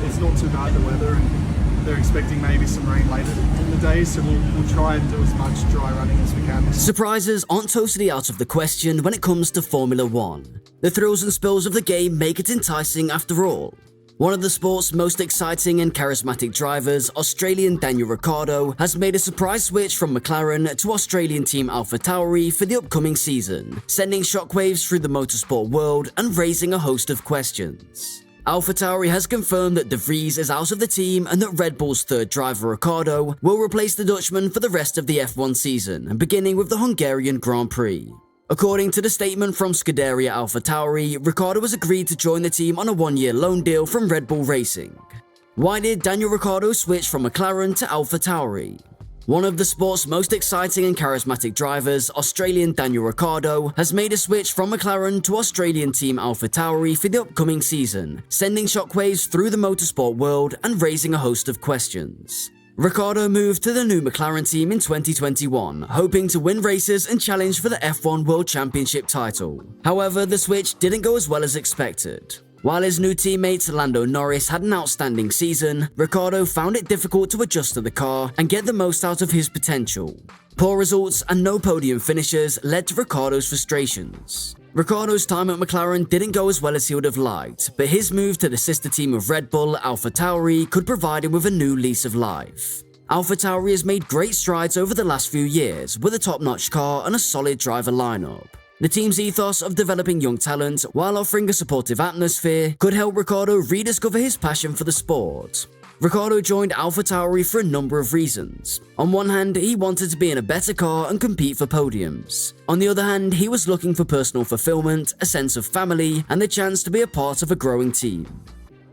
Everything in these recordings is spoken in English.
it's not too bad, the weather, and they're expecting maybe some rain later in the day, so we'll try and do as much dry running as we can. Surprises aren't totally out of the question when it comes to Formula 1. The thrills and spills of the game make it enticing after all. One of the sport's most exciting and charismatic drivers, Australian Daniel Ricciardo, has made a surprise switch from McLaren to Australian team Alphatauri for the upcoming season, sending shockwaves through the motorsport world and raising a host of questions. Alphatauri has confirmed that De Vries is out of the team and that Red Bull's third driver Ricciardo will replace the Dutchman for the rest of the F1 season, beginning with the Hungarian Grand Prix. According to the statement from Scuderia Alphatauri, Ricciardo has agreed to join the team on a one-year loan deal from Red Bull Racing. Why did Daniel Ricciardo switch from McLaren to Alphatauri? One of the sport's most exciting and charismatic drivers, Australian Daniel Ricciardo, has made a switch from McLaren to Australian team Alphatauri for the upcoming season, sending shockwaves through the motorsport world and raising a host of questions. Ricciardo moved to the new McLaren team in 2021, hoping to win races and challenge for the F1 World Championship title. However, the switch didn't go as well as expected. While his new teammate Lando Norris had an outstanding season, Ricciardo found it difficult to adjust to the car and get the most out of his potential. Poor results and no podium finishes led to Ricciardo's frustrations. Ricciardo's time at McLaren didn't go as well as he would have liked, but his move to the sister team of Red Bull, Alphatauri, could provide him with a new lease of life. Alphatauri has made great strides over the last few years, with a top-notch car and a solid driver lineup. The team's ethos of developing young talent while offering a supportive atmosphere could help Ricciardo rediscover his passion for the sport. Ricciardo joined Alphatauri for a number of reasons. On one hand, he wanted to be in a better car and compete for podiums. On the other hand, he was looking for personal fulfillment, a sense of family, and the chance to be a part of a growing team.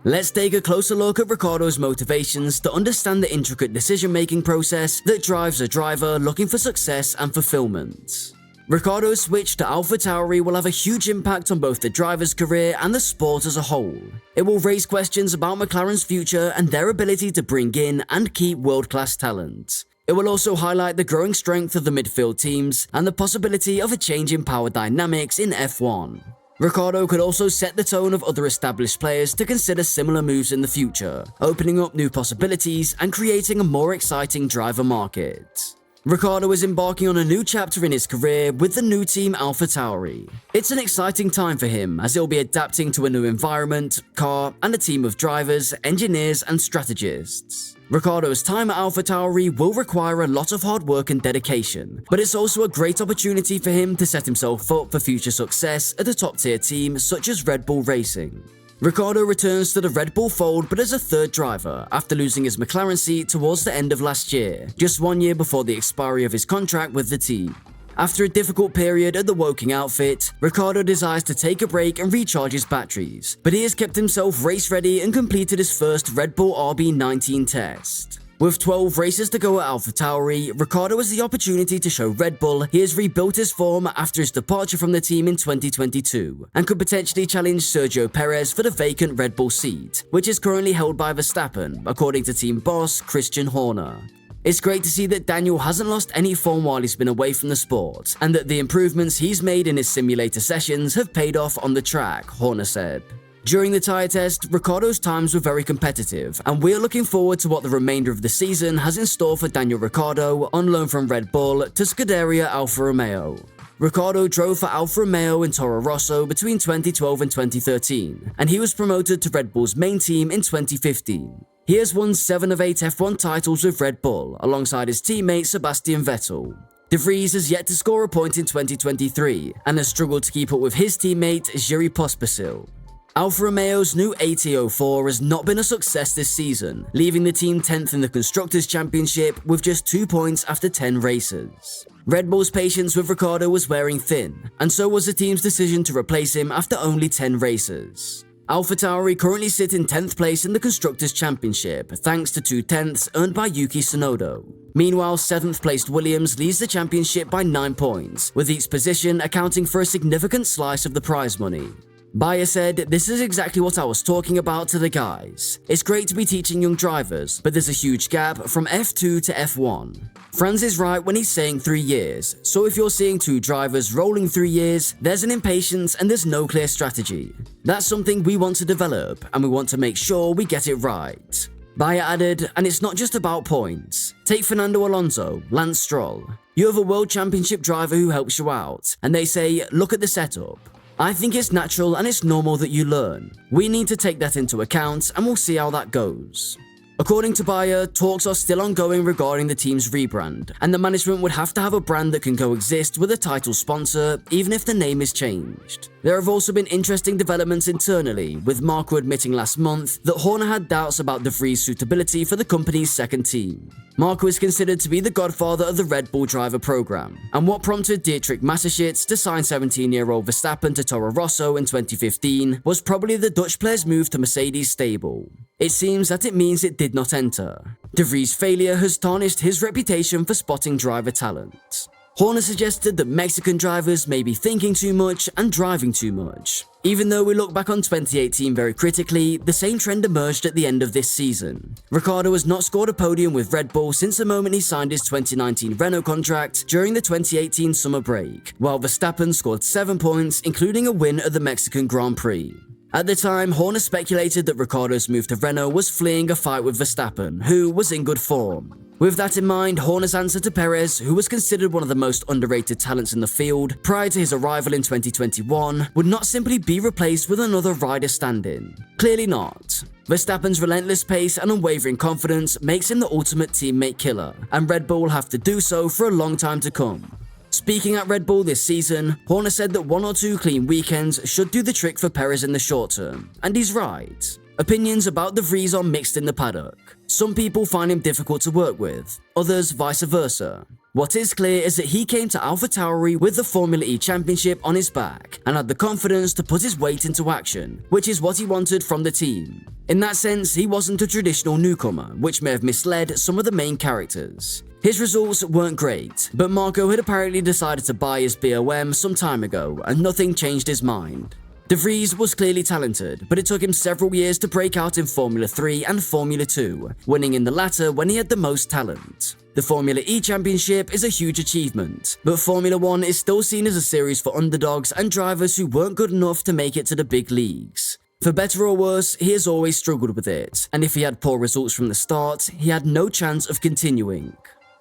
Let's take a closer look at Ricciardo's motivations to understand the intricate decision-making process that drives a driver looking for success and fulfillment. Ricciardo's switch to Alphatauri will have a huge impact on both the driver's career and the sport as a whole. It will raise questions about McLaren's future and their ability to bring in and keep world-class talent. It will also highlight the growing strength of the midfield teams and the possibility of a change in power dynamics in F1. Ricciardo could also set the tone of other established players to consider similar moves in the future, opening up new possibilities and creating a more exciting driver market. Ricciardo is embarking on a new chapter in his career with the new team Alphatauri. It's an exciting time for him as he'll be adapting to a new environment, car, and a team of drivers, engineers, and strategists. Ricciardo's time at Alphatauri will require a lot of hard work and dedication, but it's also a great opportunity for him to set himself up for future success at a top-tier team such as Red Bull Racing. Ricciardo returns to the Red Bull fold but as a third driver after losing his McLaren seat towards the end of last year, just 1 year before the expiry of his contract with the team. After a difficult period at the Woking outfit, Ricciardo desires to take a break and recharge his batteries, but he has kept himself race ready and completed his first Red Bull RB19 test. With 12 races to go at Alphatauri, Ricciardo has the opportunity to show Red Bull he has rebuilt his form after his departure from the team in 2022, and could potentially challenge Sergio Perez for the vacant Red Bull seat, which is currently held by Verstappen, according to team boss Christian Horner. It's great to see that Daniel hasn't lost any form while he's been away from the sport, and that the improvements he's made in his simulator sessions have paid off on the track, Horner said. During the tyre test, Ricciardo's times were very competitive, and we're looking forward to what the remainder of the season has in store for Daniel Ricciardo on loan from Red Bull to Scuderia Alfa Romeo. Ricciardo drove for Alfa Romeo and Toro Rosso between 2012 and 2013, and he was promoted to Red Bull's main team in 2015. He has won 7 of 8 F1 titles with Red Bull, alongside his teammate Sebastian Vettel. De Vries has yet to score a point in 2023, and has struggled to keep up with his teammate Jiri Pospisil. Alfa Romeo's new AT04 has not been a success this season, leaving the team 10th in the Constructors' Championship with just 2 points after 10 races. Red Bull's patience with Ricciardo was wearing thin, and so was the team's decision to replace him after only 10 races. Alphatauri currently sit in 10th place in the Constructors' Championship, thanks to 2 tenths earned by Yuki Tsunoda. Meanwhile, 7th placed Williams leads the championship by 9 points, with each position accounting for a significant slice of the prize money. Bayer said, "This is exactly what I was talking about to the guys. It's great to be teaching young drivers, but there's a huge gap from F2 to F1. Franz is right when he's saying 3 years, so if you're seeing 2 drivers rolling 3 years, there's an impatience and there's no clear strategy. That's something we want to develop, and we want to make sure we get it right." Bayer added, "And it's not just about points. Take Fernando Alonso, Lance Stroll. You have a world championship driver who helps you out, and they say, look at the setup. I think it's natural and it's normal that you learn. We need to take that into account, and we'll see how that goes." According to Bayer, talks are still ongoing regarding the team's rebrand, and the management would have to have a brand that can coexist with a title sponsor, even if the name is changed. There have also been interesting developments internally, with Marko admitting last month that Horner had doubts about De Vries' suitability for the company's second team. Marko is considered to be the godfather of the Red Bull driver program, and what prompted Dietrich Mateschitz to sign 17-year-old Verstappen to Toro Rosso in 2015 was probably the Dutch player's move to Mercedes' stable. It seems that it means it did not enter. De Vries' failure has tarnished his reputation for spotting driver talent. Horner suggested that Mexican drivers may be thinking too much and driving too much. Even though we look back on 2018 very critically, the same trend emerged at the end of this season. Ricciardo has not scored a podium with Red Bull since the moment he signed his 2019 Renault contract during the 2018 summer break, while Verstappen scored 7 points, including a win at the Mexican Grand Prix. At the time, Horner speculated that Ricciardo's move to Renault was fleeing a fight with Verstappen, who was in good form. With that in mind, Horner's answer to Perez, who was considered one of the most underrated talents in the field prior to his arrival in 2021, would not simply be replaced with another rider stand-in. Clearly not. Verstappen's relentless pace and unwavering confidence makes him the ultimate teammate killer, and Red Bull will have to do so for a long time to come. Speaking at Red Bull this season, Horner said that 1 or 2 clean weekends should do the trick for Perez in the short term, and he's right. Opinions about De Vries are mixed in the paddock. Some people find him difficult to work with, others vice versa. What is clear is that he came to Alphatauri with the Formula E Championship on his back and had the confidence to put his weight into action, which is what he wanted from the team. In that sense, he wasn't a traditional newcomer, which may have misled some of the main characters. His results weren't great, but Marko had apparently decided to buy his BOM some time ago, and nothing changed his mind. De Vries was clearly talented, but it took him several years to break out in Formula 3 and Formula 2, winning in the latter when he had the most talent. The Formula E Championship is a huge achievement, but Formula 1 is still seen as a series for underdogs and drivers who weren't good enough to make it to the big leagues. For better or worse, he has always struggled with it, and if he had poor results from the start, he had no chance of continuing.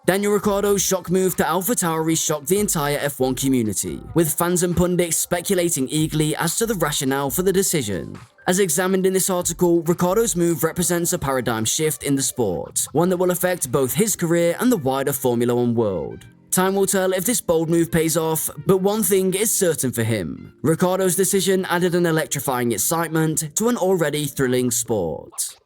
Daniel Ricciardo's shock move to Alphatauri shocked the entire F1 community, with fans and pundits speculating eagerly as to the rationale for the decision. As examined in this article, Ricciardo's move represents a paradigm shift in the sport, one that will affect both his career and the wider Formula 1 world. Time will tell if this bold move pays off, but one thing is certain for him. Ricciardo's decision added an electrifying excitement to an already thrilling sport.